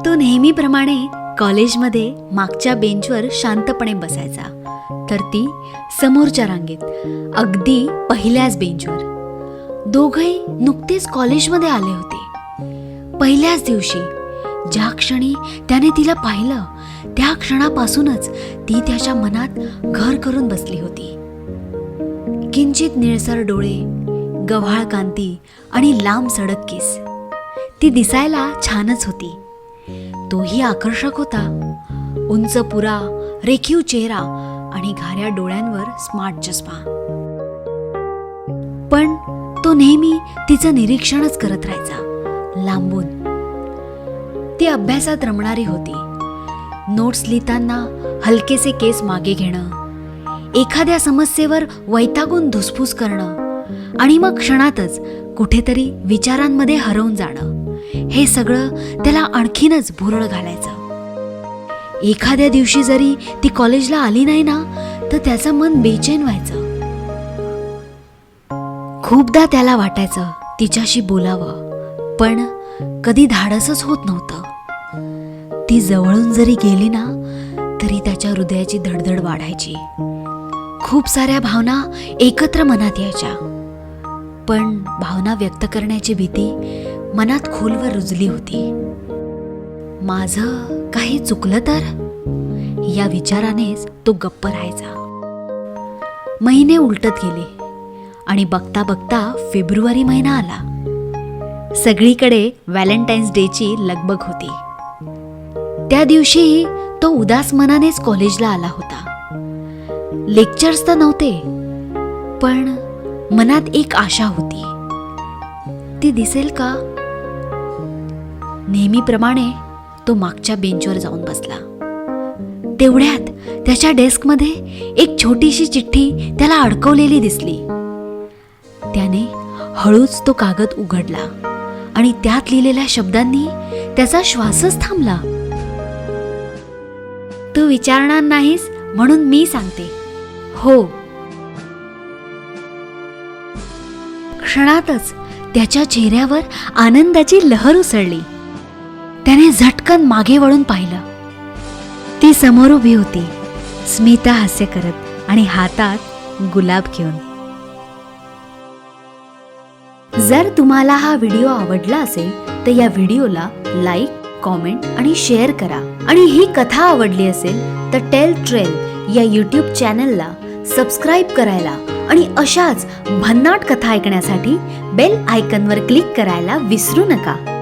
तो नेहमीप्रमाणे कॉलेजमध्ये मागच्या बेंचवर शांतपणे बसायचा, तर ती समोरच्या रांगेत अगदी पहिल्याच बेंचवर. दोघंही नुकतेच कॉलेजमध्ये आले होते. पहिल्याच दिवशी ज्या क्षणी त्याने तिला पाहिलं त्या क्षणापासूनच ती त्याच्या मनात घर करून बसली होती. किंचित निळसर डोळे, गव्हाळ कांती आणि लांब सडक केस. ती दिसायला छानच होती. तोही आकर्षक होता. उंच पुरा, रेखीव चेहरा आणि घाऱ्या डोळ्यांवर स्मार्ट चष्मा. पण तो नेहमी तिचं निरीक्षणच करत राहायचा लांबून. ती अभ्यासात रमणारी होती. नोट्स लिहिताना हलकेसे केस मागे घेणं, एखाद्या समस्येवर वैतागून धुसफूस करणं आणि मग क्षणातच कुठेतरी विचारांमध्ये हरवून जाणं, हे सगळं त्याला आणखीनच भुरळ घालायचं. एखाद्या दिवशी जरी ती कॉलेजला आली नाही ना, तर त्याचं मन बेचैन व्हायचं. खूपदा त्याला वाटायचं तिच्याशी बोलावं, पण कधी धाडसच होत नव्हतं. ती जवळून जरी गेली ना, तरी त्याच्या हृदयाची धडधड वाढायची. खूप साऱ्या भावना एकत्र मनात यायच्या, पण भावना व्यक्त करण्याची भीती मनात खोलवर रुजली होती. माझं काही चुकलं तर, या विचारानेच तो गप्प राहायचा. महिने उलटत गेले आणि बघता बघता फेब्रुवारी महिना आला. सगळीकडे व्हॅलेंटाईन्स डेची लगबग होती. त्या दिवशीही तो उदास मनानेच कॉलेजला आला होता. लेक्चर्स तर नव्हते, पण मनात एक आशा होती. ती दिसेल का? नेहमीप्रमाणे तो मागच्या बेंचवर जाऊन बसला. तेवढ्यात त्याच्या डेस्कमध्ये एक छोटीशी चिठ्ठी त्याला अडकवलेली दिसली. त्याने हळूच तो कागद उघडला आणि त्यात लिहिलेल्या शब्दांनी त्याचा श्वासच थांबला. तू विचारणार नाहीस म्हणून मी सांगते. हो. क्षणातच त्याच्या चेहऱ्यावर आनंदाची लहर उसळली. त्याने झटकन मागे वळून पाहिलं. ती समोर उभी होती, स्मिता हास्य करत आणि हातात गुलाब घेऊन. जर तुम्हाला हा व्हिडिओ आवडला असेल तर या व्हिडिओला लाईक, कॉमेंट आणि शेअर करा. आणि ही कथा आवडली असेल तर टेल ट्रेल या यूट्यूब चॅनलला सबस्क्राईब करायला आणि अशाच भन्नाट कथा ऐकण्यासाठी बेल आयकॉनवर क्लिक करायला विसरू नका.